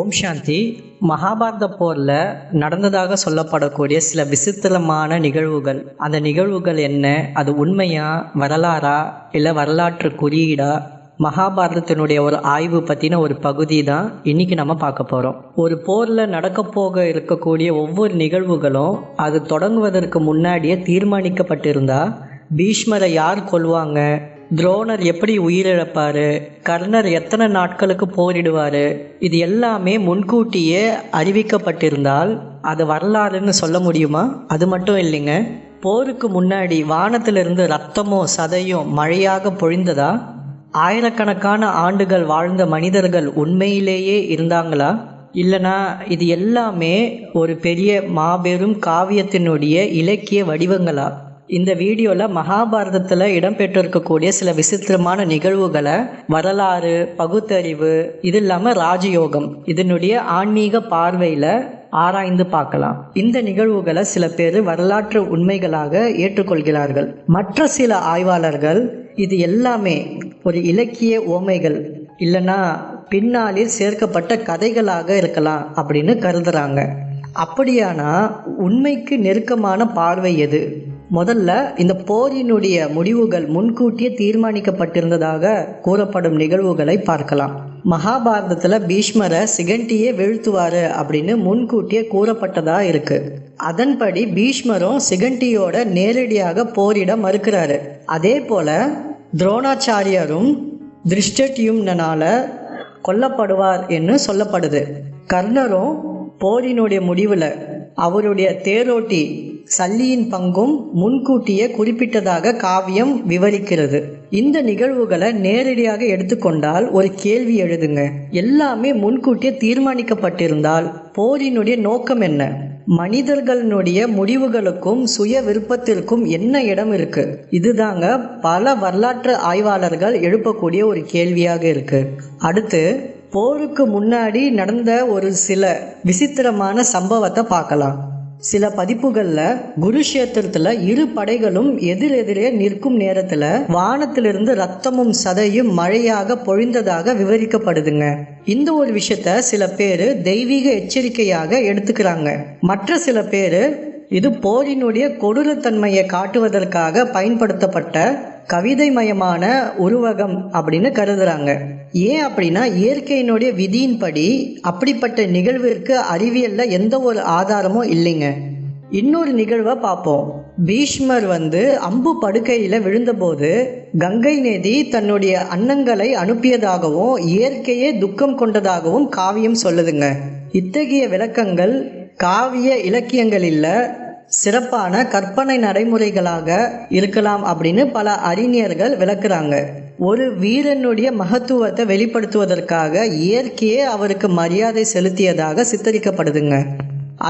ஓம் சாந்தி. மகாபாரத போரில் நடந்ததாக சொல்லப்படக்கூடிய சில விசித்திரமான நிகழ்வுகள். அந்த நிகழ்வுகள் என்ன, அது உண்மையா, வரலாறா, இல்லை வரலாற்று குறியீடா? மகாபாரதத்தினுடைய ஒரு ஆய்வு பற்றின ஒரு பகுதி தான் இன்றைக்கி நம்ம பார்க்க போகிறோம். ஒரு போரில் நடக்க போக இருக்கக்கூடிய ஒவ்வொரு நிகழ்வுகளும் அது தொடங்குவதற்கு முன்னாடியே தீர்மானிக்கப்பட்டிருந்தா, பீஷ்மரை யார் கொல்வாங்க, துரோணர் எப்படி உயிரிழப்பார், கர்ணர் எத்தனை நாட்களுக்கு போரிடுவார், இது எல்லாமே முன்கூட்டியே அறிவிக்கப்பட்டிருந்தால் அது வரலாறுன்னு சொல்ல முடியுமா? அது மட்டும் இல்லைங்க, போருக்கு முன்னாடி வானத்திலிருந்து ரத்தமோ சதையும் மழையாக பொழிந்ததா? ஆயிரக்கணக்கான ஆண்டுகள் வாழ்ந்த மனிதர்கள் உண்மையிலேயே இருந்தாங்களா? இல்லைனா இது எல்லாமே ஒரு பெரிய மாபெரும் காவியத்தினுடைய இலக்கிய வடிவங்களா? இந்த வீடியோவில் மகாபாரதத்தில் இடம்பெற்றிருக்கக்கூடிய சில விசித்திரமான நிகழ்வுகளை, வரலாறு, பகுத்தறிவு, இது இல்லாமல் ராஜயோகம், இதனுடைய ஆன்மீக பார்வையில் ஆராய்ந்து பார்க்கலாம். இந்த நிகழ்வுகளை சில பேர் வரலாற்று உண்மைகளாக ஏற்றுக்கொள்கிறார்கள். மற்ற சில ஆய்வாளர்கள் இது எல்லாமே ஒரு இலக்கிய ஓமைகள், இல்லைன்னா பின்னாளில் சேர்க்கப்பட்ட கதைகளாக இருக்கலாம் அப்படின்னு கருதுறாங்க. அப்படியானா உண்மைக்கு நெருக்கமான பார்வை எது? முதல்ல இந்த போரினுடைய முடிவுகள் முன்கூட்டியே தீர்மானிக்கப்பட்டிருந்ததாக கூறப்படும் நிகழ்வுகளை பார்க்கலாம். மகாபாரதத்தில் பீஷ்மரை சிகண்டியே வீழ்த்துவார் அப்படின்னு முன்கூட்டியே கூறப்பட்டதா இருக்கு. அதன்படி பீஷ்மரும் சிகண்டியோட நேரடியாக போரிட மறுக்கிறாரு. அதே போல துரோணாச்சாரியரும் திருஷ்டத்யும்னால கொல்லப்படுவார் என்று சொல்லப்படுது. கர்ணரும் போரினுடைய முடிவில் அவருடைய தேரோட்டி சல்லியின் பங்கும் முன்கூட்டியே குறிப்பிட்டதாக காவியம் விவரிக்கிறது. இந்த நிகழ்வுகளை நேரடியாக எடுத்துக்கொண்டால் ஒரு கேள்வி எழுதுங்க. எல்லாமே முன்கூட்டியே தீர்மானிக்கப்பட்டிருந்தால் போரினுடைய நோக்கம் என்ன? மனிதர்களுடைய முடிவுகளுக்கும் சுய விருப்பத்திற்கும் என்ன இடம் இருக்கு? இதுதாங்க பல வரலாற்று ஆய்வாளர்கள் எழுப்பக்கூடிய ஒரு கேள்வியாக இருக்கு. அடுத்து போருக்கு முன்னாடி நடந்த ஒரு சில விசித்திரமான சம்பவத்தை பார்க்கலாம். சில பதிப்புகளில் குருஷேத்திரத்தில் இரு படைகளும் எதிரெதிரே நிற்கும் நேரத்தில் வானத்திலிருந்து ரத்தமும் சதையும் மழையாக பொழிந்ததாக விவரிக்கப்படுதுங்க. இந்த ஒரு விஷயத்த சில பேர் தெய்வீக எச்சரிக்கையாக எடுத்துக்கிறாங்க. மற்ற சில பேர் இது போரினுடைய கொடூரத்தன்மையை காட்டுவதற்காக பயன்படுத்தப்பட்ட கவிதைமயமான உருவகம் அப்படின்னு கருதுறாங்க. ஏன் அப்படின்னா இயற்கையினுடைய விதியின்படி அப்படிப்பட்ட நிகழ்விற்கு அறிவியல்ல எந்த ஒரு ஆதாரமும் இல்லைங்க. இன்னொரு நிகழ்வை பார்ப்போம். பீஷ்மர் அம்பு படுக்கையில் விழுந்தபோது கங்கை நதி தன்னுடைய அன்னங்களை அனுப்பியதாகவும் இயற்கையே துக்கம் கொண்டதாகவும் காவியம் சொல்லுதுங்க. இத்தகைய விளக்கங்கள் காவிய இலக்கியங்களில் சிறப்பான கற்பனை நடைமுறைகளாக இருக்கலாம் அப்படின்னு பல அறிஞர்கள் விளக்குறாங்க. ஒரு வீரனுடைய மகத்துவத்தை வெளிப்படுத்துவதற்காக இயற்கையே அவருக்கு மரியாதை செலுத்தியதாக சித்தரிக்கப்படுதுங்க.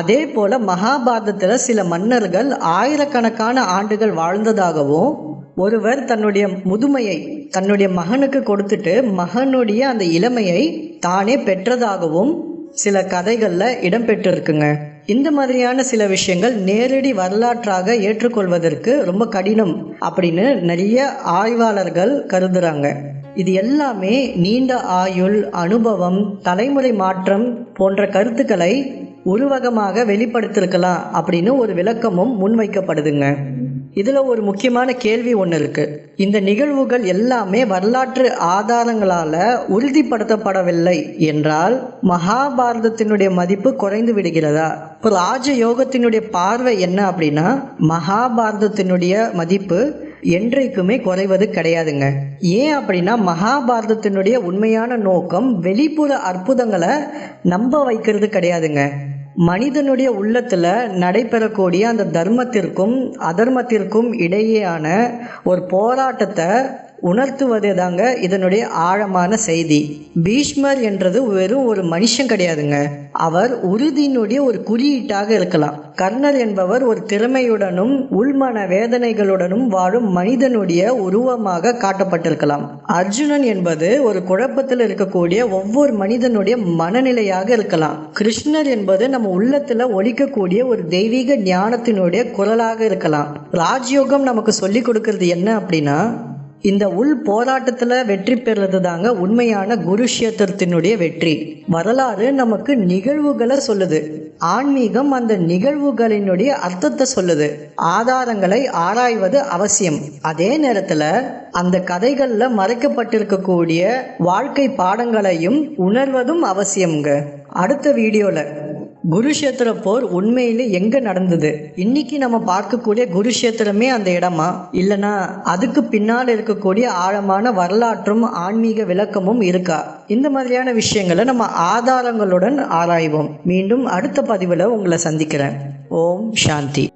அதே போல மகாபாரதத்தில் சில மன்னர்கள் ஆயிரக்கணக்கான ஆண்டுகள் வாழ்ந்ததாகவும் ஒருவர் தன்னுடைய முதுமையை தன்னுடைய மகனுக்கு கொடுத்துட்டு மகனுடைய அந்த இளமையை தானே பெற்றதாகவும் சில கதைகளில் இடம்பெற்றிருக்குங்க. இந்த மாதிரியான சில விஷயங்கள் நேரடி வரலாற்றாக ஏற்றுக்கொள்வதற்கு ரொம்ப கடினம் அப்படின்னு நிறைய ஆய்வாளர்கள் கருதுறாங்க. இது எல்லாமே நீண்ட ஆயுள், அனுபவம், தலைமுறை மாற்றம் போன்ற கருத்துக்களை உருவகமாக வெளிப்படுத்திருக்கலாம் அப்படின்னு ஒரு விளக்கமும் முன்வைக்கப்படுதுங்க. இதில் ஒரு முக்கியமான கேள்வி ஒன்று இருக்குது. இந்த நிகழ்வுகள் எல்லாமே வரலாற்று ஆதாரங்களால் உறுதிப்படுத்தப்படவில்லை என்றால் மகாபாரதத்தினுடைய மதிப்பு குறைந்து விடுகிறதா? இப்போ ராஜயோகத்தினுடைய பார்வை என்ன அப்படின்னா மகாபாரதத்தினுடைய மதிப்பு என்றைக்குமே குறைவது கிடையாதுங்க. ஏன் அப்படின்னா மகாபாரதத்தினுடைய உண்மையான நோக்கம் வெளிப்புற அற்புதங்களை நம்ப வைக்கிறது கிடையாதுங்க. மனிதனுடைய உள்ளத்தில் நடைபெறக்கூடிய அந்த தர்மத்திற்கும் அதர்மத்திற்கும் இடையேயான ஒரு போராட்டத்தை உணர்த்துவதே தாங்க இதனுடைய ஆழமான செய்தி. பீஷ்மர் என்றது வெறும் ஒரு மனுஷன் கிடையாதுங்க. அவர் உறுதியினுடைய ஒரு குறியீட்டாக இருக்கலாம். கர்ணர் என்பவர் ஒரு திறமையுடனும் உள்மன வேதனைகளுடனும் வாழும் மனிதனுடைய உருவமாக காட்டப்பட்டிருக்கலாம். அர்ஜுனன் என்பது ஒரு குழப்பத்தில் இருக்கக்கூடிய ஒவ்வொரு மனிதனுடைய மனநிலையாக இருக்கலாம். கிருஷ்ணர் என்பது நம்ம உள்ளத்துல ஒலிக்கக்கூடிய ஒரு தெய்வீக ஞானத்தினுடைய குரலாக இருக்கலாம். ராஜயோகம் நமக்கு சொல்லி கொடுக்கிறது என்ன அப்படின்னா இந்த உள் போராட்டத்தில் வெற்றி பெறுறது தாங்க உண்மையான குருஷேத்திரத்தினுடைய வெற்றி. வரலாறு நமக்கு நிகழ்வுகளை சொல்லுது, ஆன்மீகம் அந்த நிகழ்வுகளினுடைய அர்த்தத்தை சொல்லுது. ஆதாரங்களை ஆராய்வது அவசியம். அதே நேரத்தில் அந்த கதைகளில் மறைக்கப்பட்டிருக்கக்கூடிய வாழ்க்கை பாடங்களையும் உணர்வதும் அவசியம்ங்க. அடுத்த வீடியோவில் குருஷேத்திர போர் உண்மையிலே எங்கே நடந்தது, இன்னைக்கு நம்ம பார்க்கக்கூடிய குருஷேத்திரமே அந்த இடமா, இல்லைனா அதுக்கு பின்னால் இருக்கக்கூடிய ஆழமான வரலாற்றும் ஆன்மீக விளக்கமும் இருக்கா, இந்த மாதிரியான விஷயங்களை நம்ம ஆதாரங்களுடன் ஆராய்வோம். மீண்டும் அடுத்த பதிவில் உங்களை சந்திக்கிறேன். ஓம் சாந்தி.